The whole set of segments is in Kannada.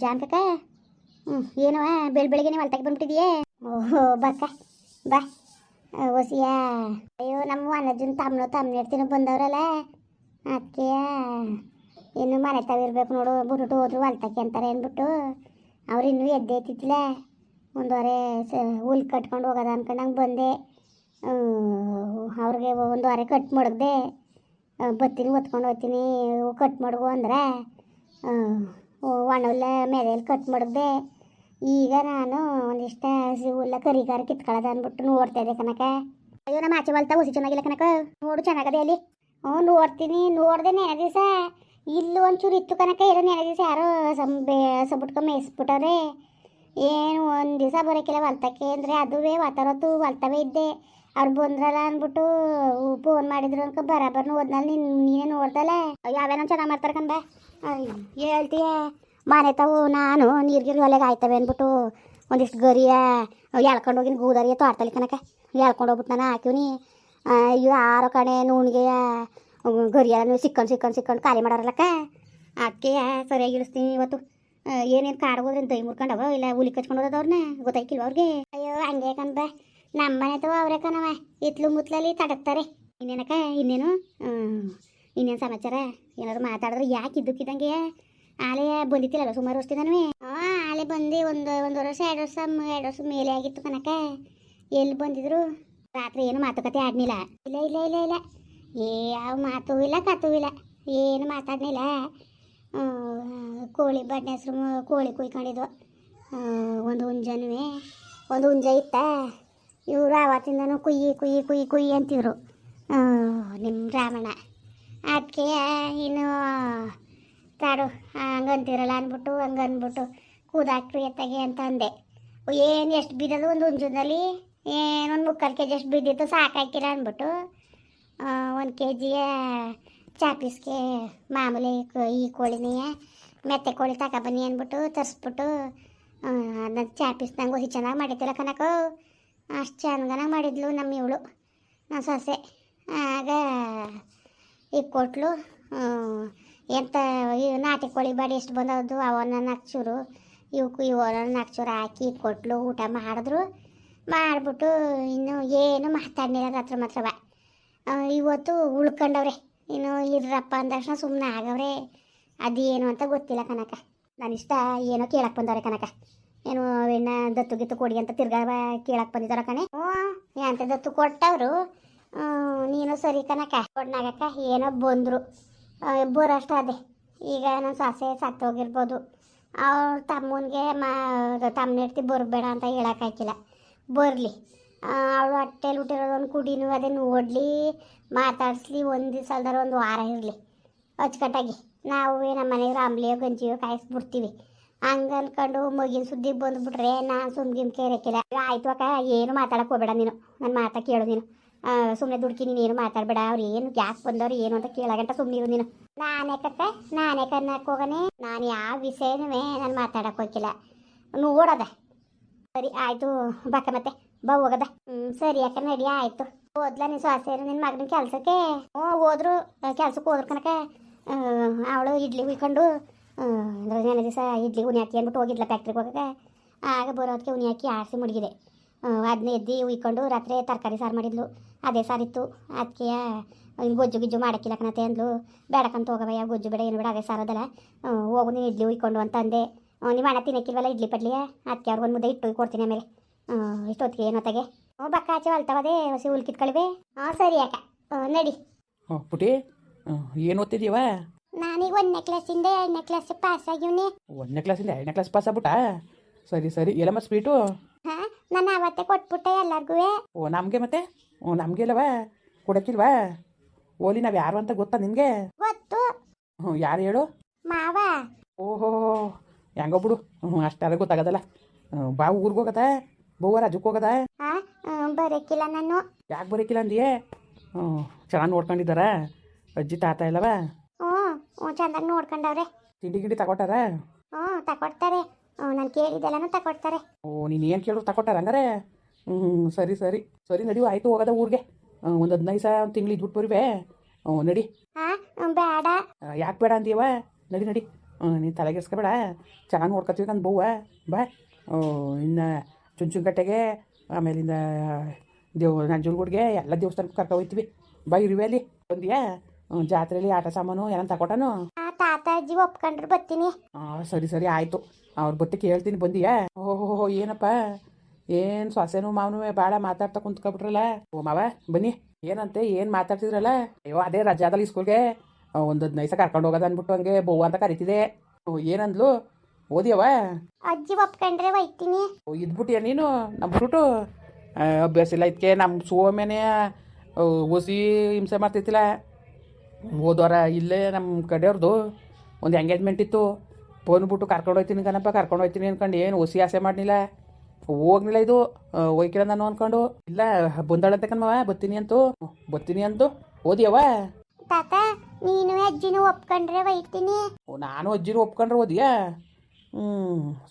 ಜಾನ್ಕಕ್ಕ. ಏನವ ಬೆಳಗ್ಗೆ ನೀವು ಹೊಲ್ತಾಗಿ ಬಂದ್ಬಿಟ್ಟಿದೆಯೇ? ಓಹೋ ಬಕ್ಕ ಬಾ ಹೊಸಿಯ. ಅಯ್ಯೋ ನಮ್ಮ ಅನಜ್ಜನ ತಮ್ಮನೇರ್ತಿನೂ ಬಂದವ್ರಲ್ಲ, ಅದಕ್ಕೆ ಇನ್ನು ಮನೆ ತಾವಿರ್ಬೇಕು ನೋಡು, ಬಿಟ್ಬಿಟ್ಟು ಹೋದ್ರು ಹೊಲ್ತಕ್ಕೆ ಅಂತಾರೆ ಅಂದ್ಬಿಟ್ಟು ಅವ್ರು ಇನ್ನೂ ಎದ್ದೆ ಐತಿತ್ತಿಲ್ಲ. ಒಂದುವರೆ ಹುಲ್ ಕಟ್ಕೊಂಡು ಹೋಗೋದ ಅನ್ಕೊಂಡಂಗೆ ಬಂದೆ. ಅವ್ರಿಗೆ ಒಂದುವರೆ ಕಟ್ ಮಡಗ್ದೆ, ಬತ್ತೀನಿ ಒತ್ಕೊಂಡು ಹೋಗ್ತೀನಿ ಕಟ್ ಮಡಗು ಅಂದ್ರೆ ಒಣಹುಲ್ಲ ಮೆದೆಯಲ್ಲಿ ಕಟ್ ಮಡಗ್ದೆ. ಈಗ ನಾನು ಒಂದಿಷ್ಟು ಹುಲ್ಲ ಕರಿಗಾರ ಕಿತ್ಕೊಳ್ಳೋದ ಅಂದ್ಬಿಟ್ಟು ನೋಡ್ತಾ ಇದ್ದೆ ಕನಕ. ಅಯ್ಯೋ ನಮ್ಮ ಆಚೆ ಹೊಲ್ತಾ ಹುಸಿ ಚೆನ್ನಾಗಿಲ್ಲ ಕನಕ, ನೋಡು ಚೆನ್ನಾಗದೆ ಅಲ್ಲಿ. ನೋಡ್ತೀನಿ, ನೋಡ್ದೆ ನೆನೆ ದಿವಸ ಇಲ್ಲೂ ಒಂಚೂರು ಇತ್ತು ಕನಕ. ಇರೋ ನೆನೆ ದಿವಸ ಯಾರೋ ಸಬಿಟ್ಕೊ ಮೇಯಿಸ್ಬಿಟ್ಟವ್ರೆ. ಏನು ಒಂದು ದಿವಸ ಬರೋಕ್ಕಿಲ್ಲ ಹೊಲ್ತಕ್ಕೆ ಅಂದರೆ, ಅದುವೇ ವಾತಾವತ್ತು ಹೊಲ್ತವೇ ಇದ್ದೆ. ಅವ್ರು ಬಂದ್ರಲ್ಲ ಅಂದ್ಬಿಟ್ಟು ಫೋನ್ ಮಾಡಿದ್ರು ಅನ್ಕೊ ಬರಾಬರ್ನು ಹೋದ್ನಲ್ಲಿ ನೀನೇ ನೋಡ್ದಲ್ಲ. ಯಾವೇನೋ ಚೆನ್ನಾಗಿ ಮಾಡ್ತಾರೆ ಕಂದ. ಹೇಳ್ತೀಯ ಮನೆ ತಾವು ನಾನು ನೀರ್ಗಿರಿ ಒಲೆಗೆ ಆಯ್ತವೆ ಅಂದ್ಬಿಟ್ಟು ಒಂದಿಷ್ಟು ಗರಿಯ ಎಳ್ಕೊಂಡು ಹೋಗಿನ ಗೂದರಿಯ ತೋಟದಲ್ಲಿ ಕನಕ ಎಳ್ಕೊಂಡು ಹೋಗ್ಬಿಟ್ಟು ನಾನು ಹಾಕಿವ್ನಿ. ಇವು ಆರೋ ಕಣೆ ನೂಣಿಗೆಯ ಗರಿಯ ಸಿಕ್ಕೊಂಡು ಖಾಲಿ ಮಾಡೋರಲ್ಲಕ್ಕ, ಅದಕ್ಕೆ ಸರಿಯಾಗಿ ಇಳಿಸ್ತೀನಿ ಇವತ್ತು. ಏನೇನು ಕಾಡು ಹೋದ್ರೇನು ದೈ ಮುರ್ಕೊಂಡವ ಇಲ್ಲ ಹುಲಿ ಕಚ್ಕೊಂಡು ಹೋದವ್ರನ್ನ ಗೊತ್ತಾಯ್ಕಿಲ್ವ ಅವ್ರಿಗೆ? ಅಯ್ಯೋ ಹಂಗೆ ಕಂದ, ನಮ್ಮ ಮನೆ ತವ ಅವರೇ ಕಣವ ಇತ್ಲು ಮುತ್ಲಲ್ಲಿ ತಡಕ್ತಾರೆ. ಇನ್ನೇನಕ್ಕ ಇನ್ನೇನು ಸಮಾಚಾರ? ಏನಾದ್ರು ಮಾತಾಡಿದ್ರೆ ಯಾಕೆ ಇದ್ದಕ್ಕಿದ್ದಂಗೆ ಆಲೆ ಬಂದಿತ್ತಿಲ್ಲ ಸುಮಾರು ವರ್ಷದಿಂದನೂ. ಆಲೆ ಬಂದು ಒಂದು ವರ್ಷ 2 ವರ್ಷ ಮೇಲೆ ಆಗಿತ್ತು ಕನಕ. ಎಲ್ಲಿ ಬಂದಿದ್ರು ರಾತ್ರಿ ಏನು ಮಾತುಕತೆ ಆಡ್ನಿಲ್ಲ. ಇಲ್ಲ ಯಾವ ಮಾತು ಇಲ್ಲ ಕತ್ತೂ ಇಲ್ಲ, ಏನು ಮಾತಾಡ್ನಿಲ್ಲ. ಕೋಳಿ ಬಡ್ನೆ ಹೆಸ್ರು ಕೋಳಿ ಕುಯ್ಕೊಂಡಿದ್ವು. ಒಂದು ಹುಂಜ ಇತ್ತ. ಇವರು ಆವತ್ತಿಂದನೂ ಕುಯ್ಯಿ ಅಂತಿದ್ರು ನಿಮ್ಮ ರಾಮಣ್ಣ. ಅದಕ್ಕೆ ಇನ್ನು ತಾಡು ಹಂಗಂತಿರಲ್ಲ ಹಂಗನ್ಬಿಟ್ಟು ಕೂದಾಕ್ರಿ ಎತ್ತಾಗೆ ಅಂತ ಅಂದೆ. ಏನು ಎಷ್ಟು ಬಿದ್ದದು ಒಂದು ಹುಂಜದಲ್ಲಿ? ಏನೊಂದು 3/4 kg ಎಷ್ಟು ಬಿದ್ದಿತ್ತು, ಸಾಕಾಕಿಲ್ಲ ಅಂದ್ಬಿಟ್ಟು 1 kg ಚಾಪೀಸ್ಗೆ ಮಾಮೂಲಿ ಈ ಕೋಳಿನೇ ಮೆತ್ತೆ ಕೋಳಿ ತಗೊಬನ್ನಿ ಅಂದ್ಬಿಟ್ಟು ತರಿಸ್ಬಿಟ್ಟು ಅದನ್ನ ಚಾಪೀಸ್ದಂಗೆ ಹೊಸಿ ಚೆನ್ನಾಗಿ ಮಾಡಿದ್ದಿಲ್ಲ ಕನಕ. ಅಷ್ಟು ಚೆನ್ನಾಗಿ ಮಾಡಿದ್ಲು ನಮ್ಮ ಇವಳು ನನ್ನ ಸೊಸೆ. ಆಗ ಈಗ ಕೊಟ್ಲು ಎಂತ ನಾಟಿ ಕೋಳಿ ಬಾಡಿ ಎಷ್ಟು ಬಂದದ್ದು ಅವನ್ನ 4 ಚೂರು ಇವಕ್ಕೂ 4 ಚೂರು ಹಾಕಿ ಕೊಟ್ಲು. ಊಟ ಮಾಡಿಬಿಟ್ಟು ಇನ್ನು ಏನು ಮಾತಾಡ್ನಿಲ್ಲ ರಾತ್ರಿ ಮಾತ್ರವ. ಇವತ್ತು ಉಳ್ಕೊಂಡವ್ರೆ. ಇನ್ನು ಇರ್ರಪ್ಪ ಅಂದ ತಕ್ಷಣ ಸುಮ್ಮನೆ ಆಗವ್ರೆ. ಅದೇನು ಅಂತ ಗೊತ್ತಿಲ್ಲ ಕನಕ. ನಾನಿಷ್ಟ ಏನೋ ಕೇಳಕ್ಕೆ ಬಂದವ್ರೆ ಕನಕ. ಏನು ಹೆಣ್ಣ ದತ್ತು ಗಿತ್ತು ಕೊಡಿ ಅಂತ ತಿರ್ಗಾ ಕೇಳಕ್ಕೆ ಬಂದಿದ್ದಾರ ಕಣೆ. ಎಂತ ದತ್ತು ಕೊಟ್ಟವರು ನೀನು ಸರಿ ಕನಕ. ಕೊಡ್ನಾಗಕ್ಕ ಏನೋ ಬಂದರು ಬರೋಷ್ಟು ಅದೇ. ಈಗ ನನ್ನ ಸೊಸೆ ಸತ್ತೋಗಿರ್ಬೋದು. ಅವ್ರ ತಮ್ಮನಿಗೆ ತಮ್ಮನೆಡ್ತಿ ಬರಬೇಡ ಅಂತ ಹೇಳೋಕ್ಕಾಗಿಲ್ಲ. ಬರಲಿ, ಅವಳು ಹೊಟ್ಟೆಲಿ ಹುಟ್ಟಿರೋದೊಂದು ಕುಡಿನೂ ಅದೇ ನೋಡಲಿ, ಮಾತಾಡಿಸ್ಲಿ, ಒಂದು ದಿವಸ ಅಲ್ದಾರ ಒಂದು ವಾರ ಇರಲಿ ಅಚ್ಚುಕಟ್ಟಾಗಿ. ನಾವು ನಮ್ಮ ಮನೆಯವ್ರು ಅಂಬ್ಲಿಯೋ ಗಂಜಿಯೋ ಕಾಯಿಸ್ಬಿಡ್ತೀವಿ. ಹಂಗೆ ಅಂದ್ಕೊಂಡು ಮಗಿನ ಸುದ್ದಿಗೆ ಬಂದುಬಿಟ್ರೆ ನಾನು ಸುಮ್ಗಿಮ್ ಕೇರಕ್ಕಿಲ್ಲ. ಆಯ್ತು ಅಕ್ಕ, ಏನು ಮಾತಾಡಕ್ಕೆ ಹೋಗಬೇಡ ನೀನು, ನನ್ನ ಮಾತಾ ಕೇಳು ನೀನು. ಸುಮ್ಮನೆ ದುಡ್ಕಿ ನೀನು ಏನು ಮಾತಾಡಬೇಡ. ಅವ್ರು ಏನು ಯಾಕೆ ಬಂದವ್ರು ಏನು ಅಂತ ಕೇಳಗಂಟ ಸುಮ್ಮನಿರು ನೀನು. ನಾನೇ ಕನ್ನಕ್ಕೆ ಹೋಗನೆ. ನಾನು ಯಾವ ವಿಷಯನೂ ನಾನು ಮಾತಾಡಕ್ಕೆ ಹೋಗಿಲ್ಲ. ನೋಡೋದ ಸರಿ ಆಯಿತು ಬಕ್ಕ ಮತ್ತೆ ಬಾ ಹೋಗದ. ಸರಿ ಅಕ್ಕ ನಡಿ ಆಯಿತು. ಹೋದ್ಲ ನೀನು ಸೊಸೆರು ನಿನ್ನ ಮಗನ ಕೆಲಸಕ್ಕೆ? ಹೋದ್ರು ಕೆಲ್ಸಕ್ಕೆ ಹೋದ್ರು ಕನಕ. ಅವಳು ಇಡ್ಲಿ ಉಯ್ಕೊಂಡು ನೆನೆ ದಿವಸ ಇಡ್ಲಿ ಉನಿ ಹಾಕಿ ಅಂದ್ಬಿಟ್ಟು ಹೋಗಿದ್ಲ ಫ್ಯಾಕ್ಟ್ರಿಗೆ ಹೋಗಕ್ಕೆ. ಆಗ ಬರೋದಕ್ಕೆ ಉನಿ ಹಾಕಿ ಆರಿಸಿ ಮಡಗಿದೆ. ಅದನ್ನ ಎದ್ದು ಉಯ್ಕೊಂಡು ರಾತ್ರಿ ತರಕಾರಿ ಸಾರು ಮಾಡಿದ್ಲು. ಅದೇ ಸಾರಿತ್ತು. ಅದಕ್ಕೆ ಗೊಜ್ಜು ಗಿಜ್ಜು ಮಾಡೋಕ್ಕಿಲ್ಲ ಕಣತೆ ಅಂದ್ಲು. ಬೇಡಕ್ಕಂತ ಹೋಗವಯ್ಯ, ಗೊಜ್ಜು ಬೇಡ ಏನು ಬೇಡ, ಅದೇ ಸಾರೋದಲ್ಲ, ಹೋಗು ನೀನು ಇಡ್ಲಿ ಉಯ್ಕೊಂಡು ಅಂತ ಅಂದೆ. ನೀವು ಹಣ ತಿನ್ನಕ್ಕಿಲ್ವಲ್ಲ ಇಡ್ಲಿ ಪಡ್ಲಿಯ, ಅದಕ್ಕೆ ಅವ್ರಿಗೆ ಒಂದು ಮುದ್ದೆ ಇಟ್ಟು ಕೊಡ್ತೀನಿ ಆಮೇಲೆ ಇಷ್ಟೊತ್ತಿಗೆ ಏನೊತ್ತಾಗೆ. ಬಕ್ಕ ಆಚೆ ಹೊಲ್ತವದೇ ಹಸಿ ಹುಲ್ ಕಿತ್ಕೊಳ್ವೆ. ಸರಿ ಅಕ್ಕ ನಡಿ. ಪುಟಿ ಏನು ಓದ್ತಿದ್ದೀವ? ನಾನೀಗ 1ನೇ ಕ್ಲಾಸಿಂದ 2ನೇ ಕ್ಲಾಸ್ ಪಾಸ್ ಆಗಿವ್ನಿ. 1ನೇ ಕ್ಲಾಸಿಂದ 2ನೇ ಕ್ಲಾಸ್ ಪಾಸ್ ಆಗ್ಬಿಟ್ಟಾ? ಸರಿ ಎಲ್ಲಮ್ಮ ಸ್ವೀಟು? ನಾನು ಅವತ್ತೇ ಕೊಟ್ಬಿಟ್ಟೆ ಎಲ್ಲರಿಗೂ. ನಮಗೆ ಮತ್ತೆ ನಮಗೆ ಅಲ್ಲವ ಕೊಡಕ್ಕಿಲ್ವಾ? ಓಲಿ ನಾವು ಯಾರು ಅಂತ ಗೊತ್ತಾ ನಿನಗೆ? ಗೊತ್ತು. ಯಾರು ಹೇಳು? ಮಾವ. ಓಹೋ ಹೆಂಗೋ ಬಿಡು, ಅಷ್ಟಾದ್ರೆ ಗೊತ್ತಾಗದಲ್ಲ. ಬಾ ಊರಿಗೆ ಹೋಗದ, ಬವ್ವ ರಾಜಕ್ಕೆ ಹೋಗದ? ಬರೋಕ್ಕಿಲ್ಲ ನಾನು. ಯಾಕೆ ಬರೋಕ್ಕಿಲ್ಲ ಅಂದಿಯೇ? ಚೆನ್ನಾಗಿ ನೋಡ್ಕೊಂಡಿದ್ದಾರ ಅಜ್ಜಿ ತಾತ ಇಲ್ಲವ? ಚಂದಾಗಿ ನೋಡ್ಕೊಂಡವ್ರೆ. ತಿಂಡಿ ಗಿಂಡಿ ತಗೊಟ್ಟಾರ? ತಗೊಡ್ತಾರೆ. ನಾನು ಕೇಳಿದ್ದೆಲ್ಲನೂ ತಗೊಡ್ತಾರೆ. ನೀನು ಏನು ಕೇಳಿದ್ರು ತಗೊಟ್ಟಾರ ಹಂಗಾರೆ? ಸರಿ ನಡಿ ಆಯಿತು ಹೋಗದ ಊರಿಗೆ. ಒಂದು 15 ದಿವಸ ಒಂದು ತಿಂಗಳು ಇದ್ಬಿಟ್ಟು ಬರುವೆ. ನಡಿ. ಬೇಡ. ಯಾಕೆ ಬೇಡ ಅಂತೀವ? ನಡಿ ನೀನು ತಲೆಗೆಸ್ಕೊಬೇಡ, ಚೆನ್ನಾಗಿ ನೋಡ್ಕೊತೀವಿ ಕಂದು ಬವ್ವ. ಬಾ ಇನ್ನು ಚುಂಚುಂಕಟ್ಟೆಗೆ, ಆಮೇಲಿಂದ ನಂಜನಗೂಡಿಗೆ ಎಲ್ಲ ದೇವಸ್ಥಾನಕ್ಕೆ ಕರ್ಕೊ ಹೋಗ್ತೀವಿ. ಬಾ ಇರುವೆ ಅಲ್ಲಿ ಬಂದಿಯಾ? ಜಾತ್ರೆಯಲ್ಲಿ ಆಟ ಸಾಮಾನು ಏನೋ ತಗೊಟಾನು. ತಾತ ಅಜ್ಜಿ ಒಪ್ಕೊಂಡ್ರು ಬರ್ತೀನಿ. ಸರಿ ಸರಿ ಆಯಿತು, ಅವ್ರ ಬತ್ತಿ ಕೇಳ್ತೀನಿ. ಬಂದಿಯಾ? ಓಹೋ ಏನಪ್ಪ, ಏನು ಸೊಸೆನೂ ಮಾವನೂ ಭಾಳ ಮಾತಾಡ್ತಾ ಕುಂತ್ಕೊಬಿಟ್ರಲ್ಲ. ಓ ಮಾವ ಬನ್ನಿ. ಏನಂತೆ ಏನು ಮಾತಾಡ್ತಿದ್ರಲ್ಲ? ಅಯ್ಯೋ ಅದೇ ರಜಾದಲ್ಲಿ ಸ್ಕೂಲ್ಗೆ ಒಂದು 15 ದಿವಸ ಕರ್ಕೊಂಡು ಹೋಗೋದು ಅಂದ್ಬಿಟ್ಟು ಹಂಗೆ ಬವ್ವ ಅಂತ ಕರಿತಿದೆ. ಏನಂದ್ಲು? ಓದಿಯವ? ಅಜ್ಜಿ ಒಪ್ಕೊಂಡ್ರೆ ಒಯ್ತೀನಿ. ಇದ್ಬಿಟ್ಟಿಯ ನೀನು ನಮ್ಮ ಬಿಟ್ಟು? ಅಭ್ಯಾಸ ಇಲ್ಲ ಇದಕ್ಕೆ. ನಮ್ಮ ಸೋಮೇನೆ ಓಸಿ ಹಿಂಸೆ ಮಾಡ್ತೈತಿಲ್ಲ. ಹೋದವಾರ ಇಲ್ಲೇ ನಮ್ಮ ಕಡೆಯವ್ರದ್ದು ಒಂದು ಎಂಗೇಜ್ಮೆಂಟ್ ಇತ್ತು. ಬಂದ್ಬಿಟ್ಟು ಕರ್ಕೊಂಡು ಹೋಗ್ತೀನಿ ಕಣಪ್ಪ, ಕರ್ಕೊಂಡು ಹೋಗ್ತೀನಿ ಅನ್ಕೊಂಡು ಏನು ಹೊಸಿ ಆಸೆ ಮಾಡಲಿಲ್ಲ, ಹೋಗ್ಲಿಲ್ಲ. ಇದು ಹೋಯ್ಕಿಲ್ಲ ನಾನು ಅಂದ್ಕೊಂಡು. ಇಲ್ಲ ಬಂದಾಳಂತೆ ಕಣ್ಮವ, ಬರ್ತೀನಿ ಅಂತು. ಓದಿಯವ? ತಾತ ನೀನು ಅಜ್ಜಿನೂ ಒಪ್ಕೊಂಡ್ರೆ ಒಯ್ತೀನಿ. ನಾನು ಅಜ್ಜಿನೂ ಒಪ್ಕೊಂಡ್ರೆ ಓದಿಯಾ?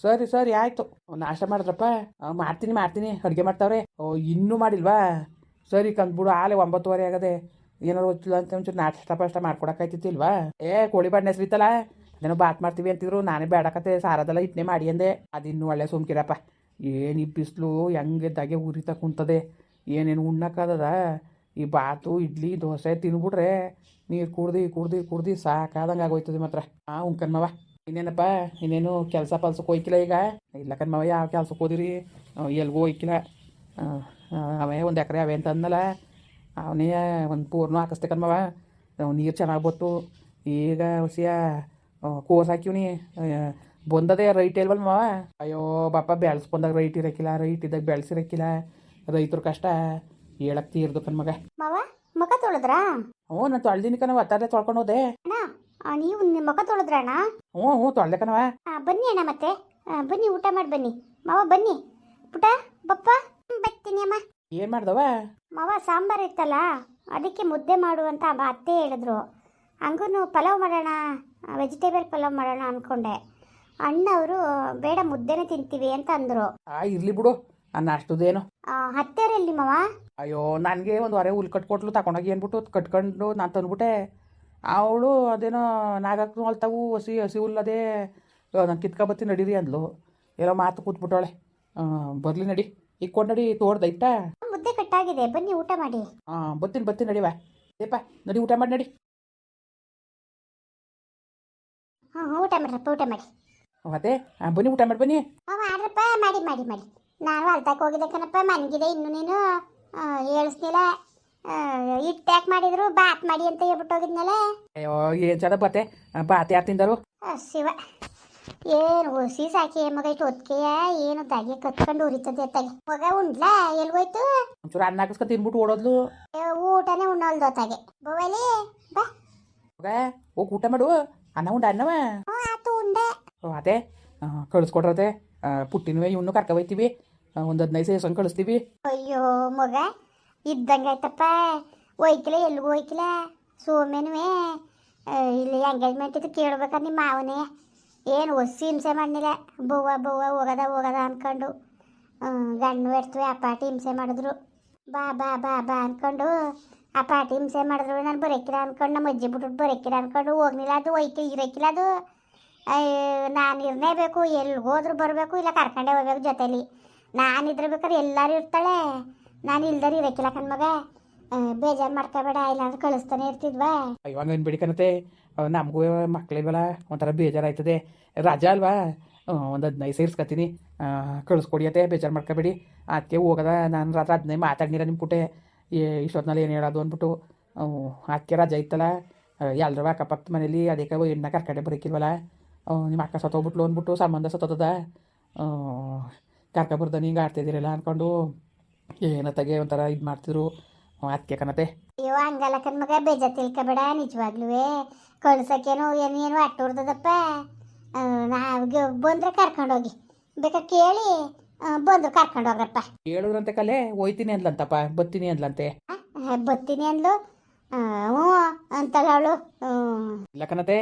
ಸರಿ ಸರಿ ಆಯಿತು. ನಾಷ್ಟ ಮಾಡಿದ್ರಪ್ಪ? ಮಾಡ್ತೀನಿ ಅಡುಗೆ ಮಾಡ್ತಾವ್ರೆ. ಇನ್ನೂ ಮಾಡಿಲ್ವಾ? ಸರಿ ಕಂದ್ಬಿಡು, ಆಲೆ 9:30 ಆಗದೆ. ಏನಾರು ಗೊತ್ತಿಲ್ಲ ಅಂತ ಒಂಚೂರು ನಾಷ್ಟ ಮಾಡ್ಕೊಡಕ್ಕಾಯ್ತಿಲ್ವಾ? ಕೋಳಿ ಬಾಡ್ನೆ ಹೆಸ್ರಿತ್ತಲ್ಲ, ಅದೇನೋ ಬಾತ್ ಮಾಡ್ತೀವಿ ಅಂತಿದ್ರು. ನಾನೇ ಬೇಡಕತ್ತೆ, ಸಾರದೆಲ್ಲ ಇಟ್ನೆ ಮಾಡಿ ಅಂದೆ. ಅದಿನ್ನೂ ಒಳ್ಳೆ ಸುಮ್ಕಿರಪ್ಪ. ಏನು ಈ ಬಿಸಿಲು ಹೆಂಗೆದ್ದಾಗೆ ಉರಿತಾ ಕುಂತದೆ, ಏನೇನು ಉಣ್ಣಕ್ಕಾದದ? ಈ ಬಾತು ಇಡ್ಲಿ ದೋಸೆ ತಿನ್ಬಿಟ್ರೆ ನೀರು ಕುಡ್ದು ಸಾಕಾದಂಗೆ ಆಗೋಯ್ತದೆ ಮಾತ್ರ. ಕಣ್ಮವ ಇನ್ನೇನಪ್ಪ, ಇನ್ನೇನು ಕೆಲಸ ಪಲ್ಸಕ್ಕೆ ಹೋಯ್ಕಿಲ್ಲ ಈಗ? ಇಲ್ಲ ಕಣ್ಮವ, ಯಾವ ಕೆಲ್ಸಕ್ಕೆ ಹೋದಿರಿ? ಎಲ್ಗೂ ಹೋಯ್ಕಿಲ್ಲ. ಅವೇ 1 ಎಕರೆ ಅವೆ ಅಂತ ಅಂದಲ್ಲ, ಅವನೇ ಒಂದು ಪೂರ್ಣ ಹಾಕಿಸ್ತೆ ಕಣ್ಮವ. ನೀರು ಚೆನ್ನಾಗಿ ಬತ್ತು. ಈಗ ಹೊಸಿಯ ಕೋಸ್ ಹಾಕಿವ್ನಿ, ಬಂದದೇ ರೈಟ್ ಇಲ್ವಲ್ಲ ಮಾವ? ಅಯ್ಯೋ ಬಾಪ, ಬಂದಾಗ ರೈಟ್ ಇರೋಕ್ಕಿಲ್ಲ, ರೈಟ್ ಇದ್ದಾಗ ಬೆಳೆಸಿರಕ್ಕಿಲ್ಲ. ರೈತರ ಕಷ್ಟ ಹೇಳಕ್ಕೆ ತೀರ್ದು ಕಣ್ಮಗ. ಮಾವ ಮುಖ ತೊಳೆದ್ರಾ? ನಾನು ತೊಳ್ದಿನಿ ಕಣವ, ಒತ್ತಾರೆ ತೊಳ್ಕೊಂಡು ಹೋದೆ. ನೀವು ಮುಖ ತೊಳೆದ್ರಣ್ಣ? ಹ್ಞೂ ತೊಳ್ದೆ ಕಣವ. ಬನ್ನಿ ಅಣ್ಣ, ಮತ್ತೆ ಬನ್ನಿ ಊಟ ಮಾಡಿ ಬನ್ನಿ. ಮಾವ ಬನ್ನಿ. ಪುಟ ಬಪ್ಪ ಬರ್ತೀನಿ ಅಮ್ಮ. ಏನು ಮಾಡ್ದವ? ಮಾವ ಸಾಂಬಾರು ಇತ್ತಲ್ಲ, ಅದಕ್ಕೆ ಮುದ್ದೆ ಮಾಡು ಅಂತ ಅತ್ತೆ ಹೇಳಿದ್ರು. ಹಂಗೂ ಪಲಾವ್ ಮಾಡೋಣ, ವೆಜಿಟೇಬಲ್ ಪಲಾವ್ ಮಾಡೋಣ ಅಂದ್ಕೊಂಡೆ. ಅಣ್ಣವರು ಬೇಡ ಮುದ್ದೆನೇ ತಿಂತೀವಿ ಅಂತ ಅಂದರು. ಇರಲಿ ಬಿಡು, ಅನ್ನ ಅಷ್ಟುದೇನು. ಹತ್ತೇರಲ್ಲಿ ಮಾವ? ಅಯ್ಯೋ ನನಗೆ ಒಂದು ಹೊರೆ ಹುಲ್ ಕಟ್ಕೊಟ್ಲು, ತಗೊಂಡೋಗಿ ಅಂದ್ಬಿಟ್ಟು ಕಟ್ಕೊಂಡು ನಾನು ತಂದ್ಬಿಟ್ಟೆ. ಅವಳು ಅದೇನೋ ನಾಗಕ್ಕೆ ಹೊಲ್ತಾವು ಹಸಿ ಹುಲ್ಲದೇ, ನಾನು ಕಿತ್ಕೊಬತ್ತೀನಿ ನಡೀರಿ ಅಂದ್ಲು. ಏನೋ ಮಾತು ಕೂತ್ಬಿಟ್ಟವಳೆ. ಬರಲಿ ನಡಿ, ಇಕ್ಕೊಂಡು ನಡಿ, ತೋಡ್ದೈತ ಮುದ್ದೆ ಕಟ್ಟಾಗಿದೆ, ಬನ್ನಿ ಊಟ ಮಾಡಿ. ಬರ್ತೀನಿ ನಡಿವಾ. ಏಪ್ಪ ನಡಿ, ಊಟ ಮಾಡಿ ನಡಿ. ಊಟ ಮಾಡ್ರಪ್ಪ, ಊಟ ಮಾಡಿ. ಮತ್ತೆ ಬನ್ನಿ, ಊಟ ಮಾಡಿ ಬನ್ನಿ. ಮಾಡ್ರಪ್ಪ, ಮಾಡಿ. ನಾನು ಹೊಲ್ತಕ್ಕೆ ಹೋಗಿದ್ದೆ ಕಣಪ್ಪ, ಮನ್ಗಿದೆ. ಇನ್ನು ನೀನು ಹೇಳಿಸ್ನಿಲ್ಲ. ಹಿಟ್ಟು ಯಾಕೆ ಮಾಡಿದ್ರು, ಬಾತ್ ಮಾಡಿ ಅಂತ ಹೇಳ್ಬಿಟ್ಟು ಹೋಗಿದ್ನಲ್ಲ. ಅಯ್ಯೋ ಏನು ಚದ ಬತ್ತೆ, ಬಾತ್ ಯಾರು ತಿಂದರು? ಶಿವ, ಏನು ಹುಸಿ ಸಾಕಿ ಮಗ, ಇಷ್ಟು ಹೊತ್ತಿಗೆಯ ಏನು ದಾಗೆ ಕತ್ಕೊಂಡು ಉರಿತದೆ ಅತ್ತಾಗೆ. ಮಗ ಉಂಡ್ಲಾ? ಎಲ್ಗೋಯ್ತು? ಒಂಚೂರು ಅನ್ನ ಹಾಕಿಸ್ಕೊಂಡು ತಿನ್ಬಿಟ್ಟು ಓಡೋದ್ಲು. ಊಟನೇ ಉಣ್ಣೋಲ್ದು ಹೊತ್ತಾಗೆ. ಬೋವಲಿ ಬಾ ಮಗ, ಹೋಗಿ ಊಟ ಮಾಡು. ಅನ್ನ ಅನ್ನವ? ಆತು ಉಂಡೆ. ಅದೇ ಕಳಿಸ್ಕೊಡ್ರತೆ. ಪುಟ್ಟಿನವೇ ಇವನು ಕರ್ಕೊ ಹೋಯ್ತೀವಿ, ಒಂದು 15 ಸೇರ್ಸ್ಕೊಂಡು ಕಳಿಸ್ತೀವಿ. ಅಯ್ಯೋ ಮಗ, ಇದ್ದಂಗಾಯ್ತಪ್ಪ. ಹೋಯ್ಕಿಲ್ಲ, ಎಲ್ಲಿಗೂ ಹೋಯ್ಕಿಲ್ಲ. ಸೋಮೇನುವೆ ಇಲ್ಲಿ ಎಂಗೇಜ್ಮೆಂಟ್ ಇದು ಕೇಳ್ಬೇಕಾದ್ರೆ ನಿಮ್ಮ ಮಾವನೇ ಏನು ಹೊಸಿ ಹಿಂಸೆ ಮಾಡಲಿಲ್ಲ. ಬವ್ವ ಹೋಗದ ಅಂದ್ಕೊಂಡು ಗಣ್ಣು ಎಡ್ತವೆ ಆ ಪಾಟಿ ಹಿಂಸೆ ಮಾಡಿದ್ರು. ಬಾ ಅಂದ್ಕೊಂಡು ಆ ಪಾಟಿ ಹಿಂಸೆ ಮಾಡಿದ್ರು. ನಾನು ಬರೋಕ್ಕಿಲ್ಲ ಅಂದ್ಕೊಂಡು, ನಮ್ಮ ಅಜ್ಜಿ ಬಿಟ್ಬಿಟ್ಟು ಬರೋಕ್ಕಿಲ್ಲ ಅಂದ್ಕೊಂಡು ಹೋಗ್ಲಿಲ್ಲ. ಅದು ಇರೋಕ್ಕಿಲ್ಲ. ಅದು ನಾನು ಇರಲೇಬೇಕು, ಎಲ್ಲಿಗೋದ್ರೂ ಬರಬೇಕು, ಇಲ್ಲ ಕರ್ಕೊಂಡೇ ಹೋಗ್ಬೇಕು ಜೊತೇಲಿ. ನಾನು ಇದ್ರಬೇಕಾದ್ರೆ ಎಲ್ಲರೂ ಇರ್ತಾಳೆ, ನಾನು ಇಲ್ದಾರ ಇರೋಕ್ಕಿಲ್ಲ ಕಣ್ಮಗ. ಬೇಜಾರು ಮಾಡ್ಕೋಬೇಡ, ಇಲ್ಲಾಂದ್ರೆ ಕಳಿಸ್ತಾನೆ ಇರ್ತಿದ್ವಾ. ಅಯ್ಯೋ ಹಂಗೆ ಅನ್ಬೇಡಿ ನಮಗೂ ಮಕ್ಳಿಲ್ವಲ್ಲ, ಒಂಥರ ಬೇಜಾರಾಯ್ತದೆ. ರಜಾ ಅಲ್ವಾ, ಒಂದು 15 ಸೇರಿಸ್ಕೊತೀನಿ, ಕಳಿಸ್ಕೊಡಿಯತ್ತೆ, ಬೇಜಾರು ಮಾಡ್ಕೋಬೇಡಿ. ಅದಕ್ಕೆ ಹೋಗೋದ. ನಾನು ರಾತ್ರಿ 15 ಮಾತಾಡ್ನಿರ ನಿಮ್ಮ ಪುಟ್ಟೆ, ಇಷ್ಟೊತ್ತಿನಲ್ಲಿ ಏನು ಹೇಳೋದು ಅಂದ್ಬಿಟ್ಟು. ಅದಕ್ಕೆ ರಜಾ ಇತ್ತಲ್ಲ, ಎಲ್ಲರೂ ಅಕ್ಕಪಕ್ಕ ಮನೇಲಿ ಅದಕ್ಕೆ ಹೆಣ್ಣ ಕರ್ಕಂಡೆ ಬರೋಕ್ಕಿಲ್ವಲ್ಲ. ನಿಮ್ಮ ಅಕ್ಕ ಸತ್ತೋಗ್ಬಿಟ್ಲು ಅಂದ್ಬಿಟ್ಟು, ಸಂಬಂಧ ಸತ್ತೋದ, ಕರ್ಕೊಬರ್ದ ಹಿಂಗೆ ಆಡ್ತಿದ್ದೀರಲ್ಲ ಅಂದ್ಕೊಂಡು ಏನತ್ತಾಗೆ ಒಂಥರ ಇದು ಮಾಡ್ತಿದ್ರು. ಅದಕ್ಕೆ ಕಣತೆ. ಅಯ್ಯೋ ಹಂಗಲ್ಲ ಕಣ್ಮಗ, ಬೇಜಾರು ತಿಳ್ಕೊಬೇಡ. ನಿಜವಾಗ್ಲೂ ಕಳ್ಸೋಕ್ಕೇನು ಏನು ಅಟ್ಟೂರ್ದದಪ್ಪ. ನಾವು ಬಂದರೆ ಕರ್ಕೊಂಡೋಗಿ, ಬೇಕಾದ್ರೆ ಕೇಳಿ ಬಂದ್ರು ಕರ್ಕೊಂಡು ಹೋಗ್ರಪ್ಪ. ಹೇಳಿದ್ರಂತೆ ಕಲೆ, ಹೋಯ್ತೀನಿ ಅಂದ್ಲಂತಪ್ಪ, ಬರ್ತೀನಿ ಅಂದ್ಲಂತೆ. ಬರ್ತೀನಿ ಅಂದ್ಲು, ಹ್ಞೂ ಅಂತಲ್ಲ ಅವಳು. ಇಲ್ಲ ಕಣತೆ,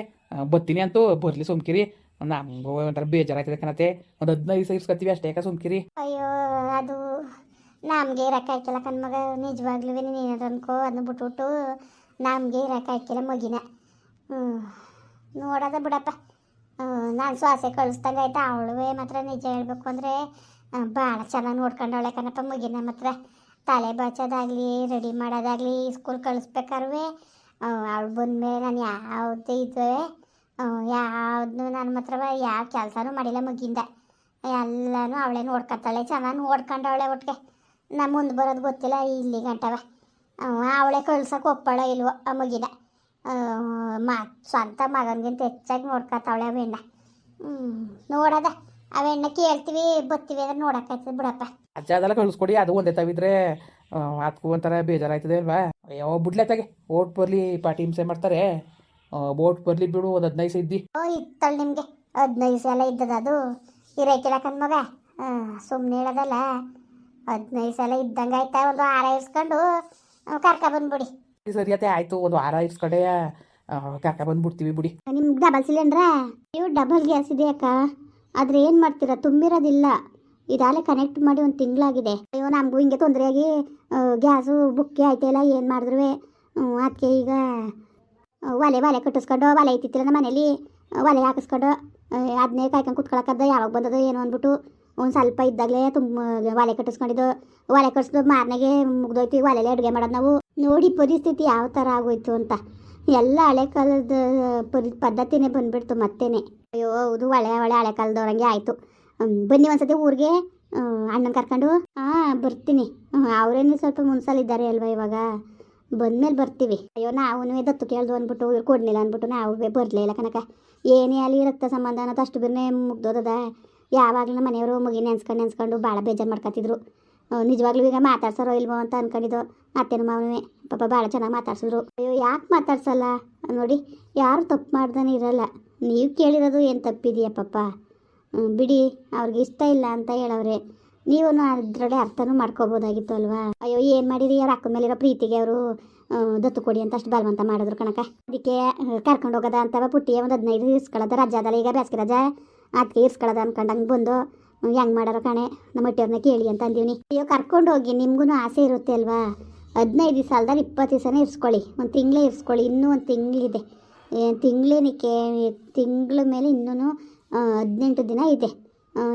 ಬರ್ತೀನಿ ಅಂತೂ ಬರಲಿ, ಸುಮ್ಕಿರಿ. ನಮಗೂ ಒಂಥರ ಬೇಜಾರಾಯ್ತದೆ ಕಣತೆ. ಒಂದು 15 ಸೇರಿಸ್ಕೊತೀವಿ ಅಷ್ಟೇ, ಸುಮ್ಕಿರಿ. ಅಯ್ಯೋ ಅದು ನಮಗೆ ಇರೋಕ್ಕಾಯ್ಕಿಲ್ಲ ಕಣ್ಮಗ, ನಿಜವಾಗ್ಲೂ ನೀನು ಏನಾದ್ರು ಅನ್ಕೋ. ಅದನ್ನ ಬಿಟ್ಬಿಟ್ಟು ನಮಗೆ ಇರೋಕ್ಕಾಯ್ಕಿಲ್ಲ ಮಗಿನ. ನೋಡೋದ ಬಿಡಪ್ಪ, ನಾನು ಸೊಸೆ ಕಳಿಸ್ದಂಗೆ ಆಯ್ತಾ. ಅವಳುವೆ ಮಾತ್ರ ನಿಜ ಹೇಳ್ಬೇಕು ಅಂದರೆ ಭಾಳ ಚೆನ್ನಾಗಿ ನೋಡ್ಕೊಂಡವಳೆ ಕಣಪ್ಪ ಮುಗಿನ ಮಾತ್ರ. ತಲೆ ಬಚ್ಚೋದಾಗಲಿ ರೆಡಿ ಮಾಡೋದಾಗಲಿ ಸ್ಕೂಲ್ ಕಳಿಸ್ಬೇಕಾರುವೆ ಅವಳು ಬಂದಮೇಲೆ ನಾನು ಯಾವುದೇ ಇದ್ವೆ ಯಾವ್ದು ನನ್ನ ಮಾತ್ರ ಯಾವ ಕೆಲಸನೂ ಮಾಡಿಲ್ಲ ಮುಗಿಂದ. ಎಲ್ಲನೂ ಅವಳೇ ನೋಡ್ಕೊತಾಳೆ, ಚೆನ್ನಾಗಿ ನೋಡ್ಕೊಂಡವಳೆ ಒಟ್ಟಿಗೆ. ನಾ ಮುಂದೆ ಬರೋದು ಗೊತ್ತಿಲ್ಲ ಇಲ್ಲಿ ಗಂಟವ. ಅವಳೇ ಕಳ್ಸೋಕೆ ಒಪ್ಪಳ ಇಲ್ವೋ ಆ ಮಗಿನ. ಸ್ವಂತ ಮಗನಿಗಿಂತ ಹೆಚ್ಚಾಗಿ ನೋಡ್ಕೊತಾವಳೆ ಅವೆಣ್ಣ. ನೋಡದ ಅವೆಣ್ಣ ಕೇಳ್ತೀವಿ ಬರ್ತೀವಿ ಅಂದ್ರೆ ನೋಡೋಕ್ಕಾಯ್ತದೆ ಬಿಡಪ್ಪ. ಅಜ್ಜ ಅದೆಲ್ಲ ಕಳಿಸ್ಕೊಡಿ, ಅದು ಒಂದೇ ತವಿದ್ರೆ ಅದಕ್ಕೂ ಒಂಥರ ಬೇಜಾರಾಯ್ತದೆ ಅಲ್ವಾ. ಯಾವ ಬಿಡ್ಲೆ ತಗೆ ಓಟ್ ಬರಲಿ ಪಾರ್ಟಿ ಹಿಂಸೆ ಮಾಡ್ತಾರೆ. ಓಟ್ ಬರಲಿ ಬಿಡು, ಒಂದು 15 ಇದ್ದಿ. ಇತ್ತಳು ನಿಮಗೆ 15 ಎಲ್ಲ ಇದ್ದದ ಅದು ಇರಕ್ಕಿಲ್ಲ ಕಣ್ ಮಗ. ಸುಮ್ಮನೆ ಹೇಳೋದಲ್ಲ, 15 ಸಲ ಇದ್ದಂಗೆ ಆಯ್ತಾ. ಒಂದು 6 ಇಸ್ಕೊಂಡು ಕರ್ಕೊಬಂದ್ಬಿಡಿ. ಸರಿ ಅತ್ತೆ ಆಯಿತು, ಒಂದು 6 ಇಸ್ಕಡೆ ಕರ್ಕೊಬಂದ್ಬಿಡ್ತೀವಿ ಬಿಡಿ. ನಿಮ್ಗೆ ಡಬಲ್ ಸಿಲಿಂಡ್ರಾ? ನೀವು ಡಬಲ್ ಗ್ಯಾಸ್ ಇದೆಯಕ್ಕ, ಆದರೆ ಏನು ಮಾಡ್ತೀರಾ ತುಂಬಿರೋದಿಲ್ಲ. ಇದಾಲೆ ಕನೆಕ್ಟ್ ಮಾಡಿ 1 ತಿಂಗಳಾಗಿದೆ. ಅಯ್ಯೋ ನಮಗೂ ಹಿಂಗೆ ತೊಂದರೆಯಾಗಿ ಗ್ಯಾಸು ಬುಕ್ಕೇ ಆಯ್ತಾಯಿಲ್ಲ. ಏನು ಮಾಡಿದ್ರು ಅದಕ್ಕೆ ಈಗ ಒಲೆ ಕಟ್ಟಿಸ್ಕೊಂಡು ಒಲೆ ಐತಿತ್ತಿಲ್ಲ ನಮ್ಮ ಮನೇಲಿ ಒಲೆ ಹಾಕಿಸ್ಕೊಂಡು ಅದನ್ನೇ ಕಾಯ್ಕೊಂಡು ಕುತ್ಕೊಳಕ್ಕದ ಯಾವಾಗ ಬಂದದ ಏನು ಅಂದ್ಬಿಟ್ಟು ಒಂದು ಸ್ವಲ್ಪ ಇದ್ದಾಗಲೇ ತುಂಬ ಒಲೆ ಕಟ್ಟಿಸ್ಕೊಂಡಿದ್ದು. ಒಲೆ ಕಟ್ಟಿಸ್ದು ಮಾರನೆಗೆ ಮುಗ್ದೋಯ್ತು. ಒಲೆಲೆ ಅಡುಗೆ ಮಾಡೋದು ನಾವು. ನೋಡಿ ಪರಿಸ್ಥಿತಿ ಯಾವ ಥರ ಆಗೋಯ್ತು ಅಂತ. ಎಲ್ಲ ಹಳೆ ಕಾಲದ ಪದ್ಧತಿನೇ ಬಂದುಬಿಡ್ತು ಮತ್ತೇನೆ. ಅಯ್ಯೋ ಹೌದು, ಒಳ್ಳೆ ಹಳೆ ಕಾಲದವ್ರಂಗೆ ಆಯಿತು. ಬನ್ನಿ ಒಂದ್ಸತಿ ಊರಿಗೆ ಅಣ್ಣನ ಕರ್ಕೊಂಡು. ಬರ್ತೀನಿ. ಅವರೇನು ಸ್ವಲ್ಪ ಮುನ್ಸಲಿದ್ದಾರೆ ಅಲ್ವಾ ಇವಾಗ, ಬಂದಮೇಲೆ ಬರ್ತೀವಿ. ಅಯ್ಯೋ ನಾವು ದತ್ತು ಕೇಳ್ದು ಅಂದ್ಬಿಟ್ಟು ಇವ್ರು ಕೊಡಲಿಲ್ಲ ಅಂದ್ಬಿಟ್ಟು ನಾವು ಬರಲೇ ಇಲ್ಲ ಕನಕ. ಏನೇ ಅಲ್ಲಿ ರಕ್ತ ಸಂಬಂಧ ಅನ್ನೋದು ಅಷ್ಟು ಬಿರ್ನೆ ಮುಗ್ದೋದದ. ಯಾವಾಗಲೂ ನಮ್ಮ ಮನೆಯವರು ಮುಗಿ ನೆನ್ಸ್ಕೊಂಡು ಭಾಳ ಬೇಜಾರು ಮಾಡ್ಕೊತಿದ್ರು. ನಿಜವಾಗ್ಲೂ ಈಗ ಮಾತಾಡ್ಸೋರೋ ಇಲ್ವೋ ಅಂತ ಅಂದ್ಕೊಂಡಿದ್ದು. ಅತ್ತೆನೂ ಮಾವನೇ ಪಾಪ ಭಾಳ ಚೆನ್ನಾಗಿ ಮಾತಾಡ್ಸಿದ್ರು. ಅಯ್ಯೋ ಯಾಕೆ ಮಾತಾಡ್ಸಲ್ಲ ನೋಡಿ, ಯಾರು ತಪ್ಪು ಮಾಡ್ದಾನೆ ಇರಲ್ಲ. ನೀವು ಕೇಳಿರೋದು ಏನು ತಪ್ಪಿದೆಯಾ ಪಾಪ, ಬಿಡಿ. ಅವ್ರಿಗೆ ಇಷ್ಟ ಇಲ್ಲ ಅಂತ ಹೇಳವ್ರೆ, ನೀವು ಅದರೊಡೆ ಅರ್ಥನೂ ಮಾಡ್ಕೋಬೋದಾಗಿತ್ತು ಅಲ್ವಾ. ಅಯ್ಯೋ ಏನು ಮಾಡಿರಿ, ಅವ್ರ ಅಕ್ಕನ ಮೇಲಿರೋ ಪ್ರೀತಿಗೆ ಅವರು ದತ್ತು ಕೊಡಿ ಅಂತ ಅಷ್ಟು ಬಲವಂತ ಮಾಡಿದ್ರು ಕಣಕ. ಅದಕ್ಕೆ ಕರ್ಕೊಂಡು ಹೋಗೋದ ಅಂತವ ಪುಟ್ಟಿಯ ಒಂದು 15 ಇರ್ಸ್ಕೊಳ್ಳೋದ. ರಜಾ ಅದಲ್ಲ ಈಗ, ಬೇಸಿಗೆ ರಜಾ, ಅದಕ್ಕೆ ಇರ್ಸ್ಕೊಳ್ಳೋದ ಅನ್ಕೊಂಡಂಗೆ ಬಂದು ಹೆಂಗೆ ಮಾಡೋರು ಕಣೆ, ನಮ್ಮ ಅಟ್ಟಿಯವ್ರನ್ನ ಕೇಳಿ ಅಂತ ಅಂದೀವಿ. ಅಯ್ಯೋ ಕರ್ಕೊಂಡು ಹೋಗಿ, ನಿಮ್ಗೂ ಆಸೆ ಇರುತ್ತೆ ಅಲ್ವಾ. 15 ದಿವಸ ಅಲ್ದಾಗ 20 ದಿವಸನೇ ಇರಿಸ್ಕೊಳ್ಳಿ. 1 ತಿಂಗಳೇ ಇರಿಸ್ಕೊಳ್ಳಿ. ಇನ್ನೂ 1 ತಿಂಗಳಿದೆ. ತಿಂಗಳೇನಕ್ಕೆ, ತಿಂಗಳ ಮೇಲೆ ಇನ್ನೂ 18 ದಿನ ಇದೆ.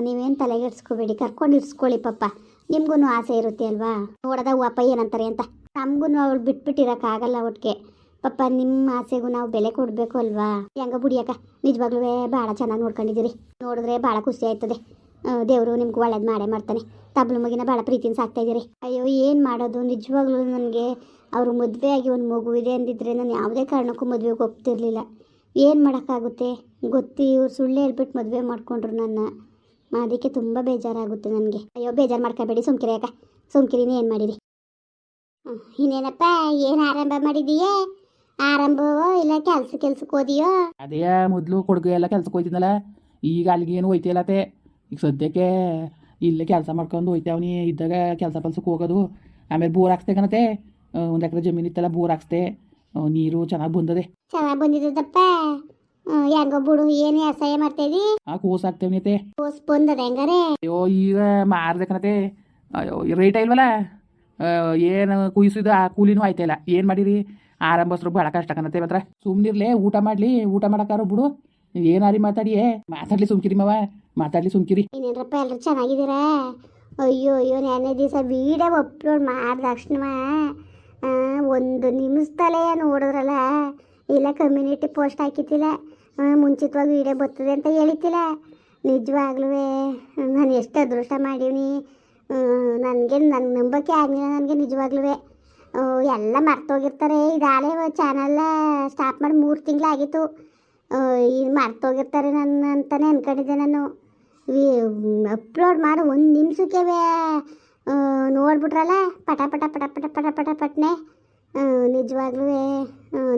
ನೀವೇನು ತಲೆಗೆ ಇಡ್ಸ್ಕೊಬೇಡಿ, ಕರ್ಕೊಂಡು ಇರಿಸ್ಕೊಳ್ಳಿ ಪಾಪ. ನಿಮ್ಗೂ ಆಸೆ ಇರುತ್ತೆ ಅಲ್ವಾ. ನೋಡೋದ ಹೂವಪ್ಪ ಏನಂತಾರೆ ಅಂತ. ನಮಗೂ ಅವಳು ಬಿಟ್ಬಿಟ್ಟಿರೋಕ್ಕಾಗಲ್ಲ ಒಟ್ಟಿಗೆ ಪಾಪ. ನಿಮ್ಮ ಆಸೆಗೂ ನಾವು ಬೆಲೆ ಕೊಡಬೇಕು ಅಲ್ವಾ. ಹೆಂಗ ಬಿಡಿಯಕ್ಕ, ನಿಜವಾಗ್ಲೂ ಭಾಳ ಚೆನ್ನಾಗಿ ನೋಡ್ಕೊಂಡಿದ್ದೀರಿ. ನೋಡಿದ್ರೆ ಭಾಳ ಖುಷಿ ಆಯ್ತದೆ. ದೇವರು ನಿಮ್ಗೆ ಒಳ್ಳೇದು ಮಾಡೇ ಮಾಡ್ತಾನೆ. ತಬ್ಲು ಮಗಿನ ಭಾಳ ಪ್ರೀತಿನ ಸಾಕ್ತಾಯಿದ್ದೀರಿ. ಅಯ್ಯೋ ಏನು ಮಾಡೋದು, ನಿಜವಾಗ್ಲೂ ನನಗೆ ಅವರು ಮದುವೆ ಆಗಿ ಒಂದು ಮಗು ಇದೆ ಅಂದಿದ್ರೆ ನಾನು ಯಾವುದೇ ಕಾರಣಕ್ಕೂ ಮದುವೆಗೆ ಒಪ್ತಿರ್ಲಿಲ್ಲ. ಏನು ಮಾಡೋಕ್ಕಾಗುತ್ತೆ ಗೊತ್ತಿ, ಇವ್ರು ಸುಳ್ಳು ಹೇಳ್ಬಿಟ್ಟು ಮದುವೆ ಮಾಡಿಕೊಂಡ್ರು ನನ್ನ. ಅದಕ್ಕೆ ತುಂಬ ಬೇಜಾರಾಗುತ್ತೆ ನನಗೆ. ಅಯ್ಯೋ ಬೇಜಾರು ಮಾಡ್ಕೋಬೇಡಿ, ಸುಮ್ಕಿರಿ ಅಕ್ಕ, ಸುಮ್ಕಿರಿನೇ. ಏನು ಮಾಡಿರಿ? ಇನ್ನೇನಪ್ಪ, ಏನು ಆರಂಭ ಮಾಡಿದೀಯೇ? ಆರಂಭವೋ ಇಲ್ಲ ಕೆಲ್ಸಕ್ಕೆ ಹೋದಿಯೋ? ಅದೇ ಮೊದಲು ಕೊಡುಗೆ ಎಲ್ಲ ಕೆಲ್ಸಕ್ಕೆ ಹೋಯ್ತಿದ್ದಲ್ಲ, ಈಗ ಅಲ್ಲಿಗೆ ಏನು ಹೋಯ್ತಿಲ್ಲತ್ತೆ. ಈಗ ಸದ್ಯಕ್ಕೆ ಇಲ್ಲೇ ಕೆಲಸ ಮಾಡ್ಕೊಂಡು ಹೋಯ್ತಾವನಿ. ಇದ್ದಾಗ ಕೆಲಸ ಪಲ್ಸಕ್ಕೆ ಹೋಗೋದು. ಆಮೇಲೆ ಬೋರ್ ಹಾಕ್ಸ್ದೆ ಕಣತೆ, 1 ಎಕರೆ ಜಮೀನು ಇತ್ತಲ್ಲ, ಬೋರ್ ಹಾಕ್ಸ್ದೆ. ನೀರು ಚೆನ್ನಾಗಿ ಬಂದದೆ. ಚೆನ್ನಾಗಿ ಬಂದಿದ್ದಪ್ಪ. ಹೆಂಗೋ ಬಿಡು, ಏನು ವ್ಯವಸಾಯ ಮಾಡ್ತಾಯಿದ್ದಿ? ಕೋಸು ಹಾಕ್ತೇವನೈತೆ. ಕೋಸು ಬಂದದ ಹೆಂಗಾರೆ? ಅಯ್ಯೋ ಈಗ ಮಾರ್ದೆ ಕಣತೆ. ಅಯ್ಯೋ ರೇಟ್ ಇಲ್ವಲ್ಲ, ಏನು ಕುಯ್ಸಿದ ಆ ಕೂಲಿನೂ ಆಯ್ತಾಯಿಲ್ಲ. ಏನು ಮಾಡಿರಿ, ಆರಂಭಸ್ರು ಭಾಳ ಕಷ್ಟ ಕಣತೆ. ಮಾತ್ರ ಸುಮ್ಮನಿರ್ಲೆ, ಊಟ ಮಾಡಲಿ, ಊಟ ಮಾಡೋಕ್ಕಾರೋ ಬಿಡು. ಏನಾರಿ ಮಾತಾಡ್ಲಿ ಸುಮ್ಕಿರಿ ಮಾವ, ಮಾತಾಡ್ಲಿ ಸುಮ್ಕಿರಿ. ಇನ್ನೇನ್ರಪ್ಪ, ಎಲ್ಲರೂ ಚೆನ್ನಾಗಿದ್ದೀರಾ? ಅಯ್ಯೋ ನೆನ್ನೆ ದಿವಸ ವೀಡಿಯೋ ಅಪ್ಲೋಡ್ ಮಾಡಿದ ತಕ್ಷಣ 1 ನಿಮಿಷದಲ್ಲೇ ನೋಡಿದ್ರಲ್ಲ, ಇಲ್ಲ ಕಮ್ಯುನಿಟಿ ಪೋಸ್ಟ್ ಹಾಕಿತ್ತಿಲ್ಲ, ಮುಂಚಿತವಾಗಿ ವೀಡಿಯೋ ಬರ್ತದೆ ಅಂತ ಹೇಳಿತ್ತಿಲ್ಲ. ನಿಜವಾಗ್ಲೂ ನಾನು ಎಷ್ಟು ಅದೃಷ್ಟ ಮಾಡೀನಿ. ನನ್ನ ನಂಬಕ್ಕೆ ಆಗಲಿಲ್ಲ ನನಗೆ ನಿಜವಾಗ್ಲೂ. ಎಲ್ಲ ಮರ್ತೋಗಿರ್ತಾರೆ. ಇದಾಲೇ ಚಾನಲ್ ಸ್ಟಾಪ್ ಮಾಡಿ 3 ತಿಂಗಳಾಗಿತ್ತು. ಈಗ ಮರ್ತೋಗಿರ್ತಾರೆ ನನ್ನ ಅಂತಲೇ ಅಂದ್ಕೊಂಡಿದ್ದೆ ನಾನು. ಅಪ್ಲೋಡ್ ಮಾಡಿ 1 ನಿಮಿಷಕ್ಕೆ ನೋಡ್ಬಿಟ್ರಲ್ಲ, ಪಟನೆ. ನಿಜವಾಗ್ಲೂ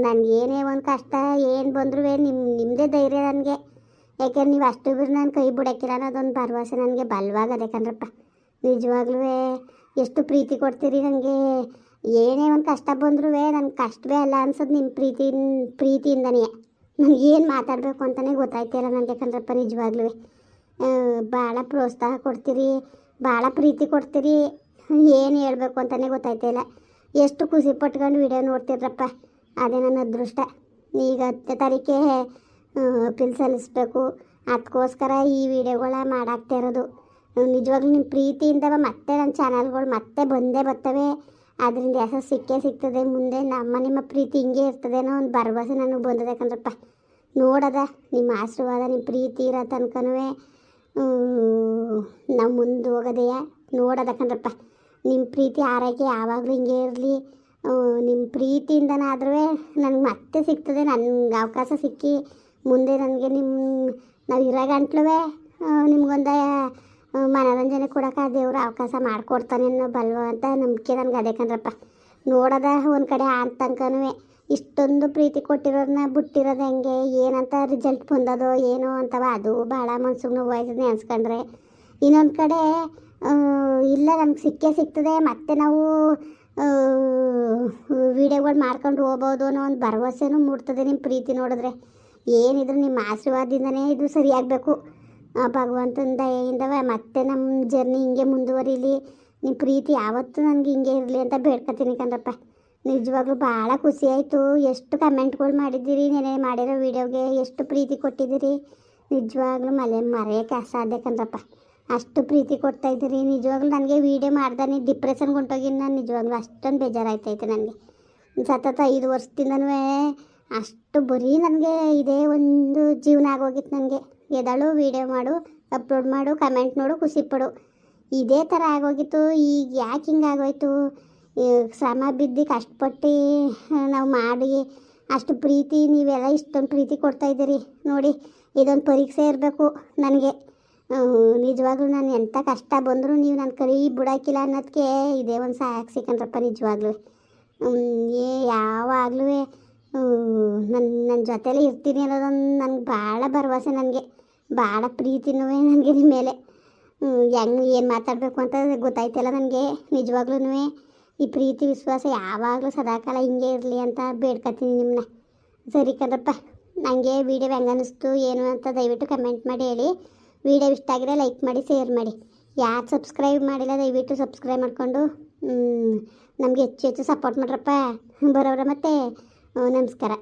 ನನಗೇನೇ ಒಂದು ಕಷ್ಟ ಏನು ಬಂದರೂ ನಿಮ್ಮದೇ ಧೈರ್ಯ ನನಗೆ. ಯಾಕೆಂದ್ರೆ ನೀವು ಅಷ್ಟು ಬಿರು ನಾನು ಕೈ ಬಿಡೋಕ್ಕಿಲ್ಲ ಅನ್ನೋದೊಂದು ಭರವಸೆ ನನಗೆ ಬಲವಾಗದೆ ಕಣ್ರಪ್ಪ. ನಿಜವಾಗ್ಲೂ ಎಷ್ಟು ಪ್ರೀತಿ ಕೊಡ್ತೀರಿ ನನಗೆ. ಏನೇ ಒಂದು ಕಷ್ಟ ಬಂದರೂ ನನಗೆ ಕಷ್ಟವೇ ಅಲ್ಲ ಅನ್ಸೋದು ನಿಮ್ಮ ಪ್ರೀತಿಯಿಂದನೇ. ನನಗೇನು ಮಾತಾಡಬೇಕು ಅಂತಲೇ ಗೊತ್ತಾಯ್ತಿಲ್ಲ ನನಗೆ ಕಣ್ರಪ್ಪ. ನಿಜವಾಗ್ಲೂ ಭಾಳ ಪ್ರೋತ್ಸಾಹ ಕೊಡ್ತೀರಿ, ಭಾಳ ಪ್ರೀತಿ ಕೊಡ್ತೀರಿ. ಏನು ಹೇಳಬೇಕು ಅಂತಲೇ ಗೊತ್ತಾಯ್ತಿಲ್ಲ. ಎಷ್ಟು ಖುಷಿ ಪಟ್ಕೊಂಡು ವಿಡಿಯೋ ನೋಡ್ತಿರಪ್ಪ, ಅದೇ ನನ್ನ ಅದೃಷ್ಟ. ಈಗ 10ನೇ ತಾರೀಕೆ ಅಪೀಲ್ ಸಲ್ಲಿಸ್ಬೇಕು. ಅದಕ್ಕೋಸ್ಕರ ಈ ವಿಡಿಯೋಗಳ ಮಾಡಾಕ್ತಾ ಇರೋದು. ನಿಜವಾಗ್ಲೂ ನಿಮ್ಮ ಪ್ರೀತಿಯಿಂದ ಮತ್ತೆ ನನ್ನ ಚಾನಲ್ಗಳು ಮತ್ತೆ ಬಂದೇ ಬರ್ತವೆ. ಅದರಿಂದ ಹೆಸರು ಸಿಕ್ಕೇ ಸಿಗ್ತದೆ. ಮುಂದೆ ನಿಮ್ಮ ಪ್ರೀತಿ ಹಿಂಗೆ ಇರ್ತದೆ ಅನ್ನೋ ಒಂದು ಭರವಸೆ ನನಗೆ ಬಂದದೆ ಕಣ್ರಪ್ಪ. ನೋಡದ ನಿಮ್ಮ ಆಶೀರ್ವಾದ ನಿಮ್ಮ ಪ್ರೀತಿ ಇರೋ ತನಕನೂ ನಾವು ಮುಂದೆ ಹೋಗೋದೆಯಾ ನೋಡೋದ ಕಣ್ರಪ್ಪ. ನಿಮ್ಮ ಪ್ರೀತಿ ಆರೈಕೆ ಯಾವಾಗಲೂ ಹಿಂಗೆ ಇರಲಿ. ನಿಮ್ಮ ಪ್ರೀತಿಯಿಂದನಾದ್ರೂ ನನಗೆ ಮತ್ತೆ ಸಿಗ್ತದೆ. ನನಗೆ ಅವಕಾಶ ಸಿಕ್ಕಿ ಮುಂದೆ ನನಗೆ ನಾವು ಇರೋ ಗಂಟ್ಲೂ ನಿಮ್ಗೊಂದು ಮನೋರಂಜನೆ ಕೊಡೋಕೆ ದೇವರು ಅವಕಾಶ ಮಾಡಿಕೊಡ್ತಾನೆ ಅನ್ನೋ ಬಲ್ವ ಅಂತ ನಂಬಿಕೆ ನನಗೆ ಅದೇ ಕಣ್ರಪ್ಪ. ನೋಡೋದ ಒಂದು ಕಡೆ ಅಂತಂಕನೂ ಇಷ್ಟೊಂದು ಪ್ರೀತಿ ಕೊಟ್ಟಿರೋದನ್ನ ಬಿಟ್ಟಿರೋದು ಹೆಂಗೆ ಏನಂತ ರಿಸಲ್ಟ್ ಬಂದದೋ ಏನೋ ಅಂತವ ಅದು ಭಾಳ ಮನ್ಸಿಗೆ ನೋವಾಯ್ತದೆ ನೆನೆಸ್ಕೊಂಡ್ರೆ. ಇನ್ನೊಂದು ಕಡೆ ಇಲ್ಲ ನಮ್ಗೆ ಸಿಕ್ಕೇ ಸಿಗ್ತದೆ ಮತ್ತೆ ನಾವು ವೀಡಿಯೋಗಳು ಮಾಡ್ಕೊಂಡು ಹೋಗ್ಬೋದು ಅನ್ನೋ ಒಂದು ಭರವಸೆನೂ ಮೂಡ್ತದೆ. ನಿಮ್ಮ ಪ್ರೀತಿ ನೋಡಿದ್ರೆ ಏನಿದ್ರು ನಿಮ್ಮ ಆಶೀರ್ವಾದದಿಂದನೇ ಇದು ಸರಿಯಾಗಬೇಕು. ಭಗವಂತನ ದಯೆಯಿಂದವ ಮತ್ತೆ ನಮ್ಮ ಜರ್ನಿ ಹಿಂಗೆ ಮುಂದುವರಿಲಿ. ನಿಮ್ಮ ಪ್ರೀತಿ ಯಾವತ್ತೂ ನನಗೆ ಹಿಂಗೆ ಇರಲಿ ಅಂತ ಬೇಡ್ಕೊತೀನಿ ಕಣ್ರಪ್ಪ. ನಿಜವಾಗ್ಲೂ ಭಾಳ ಖುಷಿ ಆಯಿತು. ಎಷ್ಟು ಕಮೆಂಟ್ಗಳು ಮಾಡಿದ್ದೀರಿ, ನೆನೆ ಮಾಡಿರೋ ವೀಡಿಯೋಗೆ ಎಷ್ಟು ಪ್ರೀತಿ ಕೊಟ್ಟಿದ್ದೀರಿ. ನಿಜವಾಗ್ಲೂ ಮರೆಯೋಕ್ಕೆ ಅಸಾಧ್ಯ ಕಣ್ರಪ್ಪ. ಅಷ್ಟು ಪ್ರೀತಿ ಕೊಡ್ತಾಯಿದ್ದೀರಿ. ನಿಜವಾಗ್ಲೂ ನನಗೆ ವೀಡಿಯೋ ಮಾಡ್ದಾನೆ ಡಿಪ್ರೆಷನ್ಗೆ ಹೊಂಟೋಗಿದ್ದು ನಾನು ನಿಜವಾಗ್ಲೂ ಅಷ್ಟೊಂದು ಬೇಜಾರಾಯ್ತೈತೆ ನನಗೆ. ಸತತ 5 ವರ್ಷದಿಂದನೂ ಅಷ್ಟು ಬರೀ ನನಗೆ ಇದೇ ಒಂದು ಜೀವನ ಆಗೋಗಿತ್ತು ನನಗೆ. ಎದಳು ವೀಡಿಯೋ ಮಾಡು, ಅಪ್ಲೋಡ್ ಮಾಡು, ಕಮೆಂಟ್ ನೋಡು, ಖುಷಿಪಡು, ಇದೇ ಥರ ಆಗೋಗಿತ್ತು. ಈಗ ಯಾಕೆ ಹಿಂಗೆ ಆಗೋಯ್ತು? ಶ್ರಮ ಬಿದ್ದು ಕಷ್ಟಪಟ್ಟು ನಾವು ಮಾಡಿ ಅಷ್ಟು ಪ್ರೀತಿ ನೀವೆಲ್ಲ ಇಷ್ಟೊಂದು ಪ್ರೀತಿ ಕೊಡ್ತಾಯಿದ್ದೀರಿ ನೋಡಿ. ಇದೊಂದು ಪರೀಕ್ಷೆ ಇರಬೇಕು ನನಗೆ. ನಿಜವಾಗ್ಲೂ ನಾನು ಎಂಥ ಕಷ್ಟ ಬಂದರೂ ನೀವು ನನ್ನ ಕೈ ಬಿಡೋಕ್ಕಿಲ್ಲ ಅನ್ನೋದಕ್ಕೆ ಇದೇ ಒಂದು ಸಾಕ್ಷಿ ಕಣ್ರಪ್ಪ. ನಿಜವಾಗ್ಲೂ ಯಾವಾಗಲೂ ನನ್ನ ಜೊತೆಲೇ ಇರ್ತೀನಿ ಅನ್ನೋದೊಂದು ನನಗೆ ಭಾಳ ಭರವಸೆ, ನನಗೆ ಭಾಳ ಪ್ರೀತಿನೂ ನನಗೆ ನಿಮ್ಮ ಮೇಲೆ. ಹೆಂಗೆ ಏನು ಮಾತಾಡಬೇಕು ಅಂತ ಗೊತ್ತಾಯ್ತಲ್ಲ ನನಗೆ. ನಿಜವಾಗ್ಲೂ ಈ ಪ್ರೀತಿ ವಿಶ್ವಾಸ ಯಾವಾಗಲೂ ಸದಾಕಾಲ ಹಿಂಗೆ ಇರಲಿ ಅಂತ ಬೇಡ್ಕೊತೀನಿ ನಿಮ್ಮನ್ನ. ಸರಿ ಕಣ್ರಪ್ಪ, ನನಗೆ ವೀಡಿಯೋ ಹೆಂಗೆ ಅನ್ನಿಸ್ತು ಏನು ಅಂತ ದಯವಿಟ್ಟು ಕಮೆಂಟ್ ಮಾಡಿ ಹೇಳಿ. ವೀಡಿಯೋ ಇಷ್ಟ ಆಗಿದ್ರೆ ಲೈಕ್ ಮಾಡಿ, ಶೇರ್ ಮಾಡಿ. ಯಾರು ಸಬ್ಸ್ಕ್ರೈಬ್ ಮಾಡಿಲ್ಲ ದಯವಿಟ್ಟು ಸಬ್ಸ್ಕ್ರೈಬ್ ಮಾಡಿಕೊಂಡು ನಮಗೆ ಹೆಚ್ಚು ಹೆಚ್ಚು ಸಪೋರ್ಟ್ ಮಾಡ್ರಪ್ಪ. ಬರೋವ್ರ ಮತ್ತೆ ನಮಸ್ಕಾರ.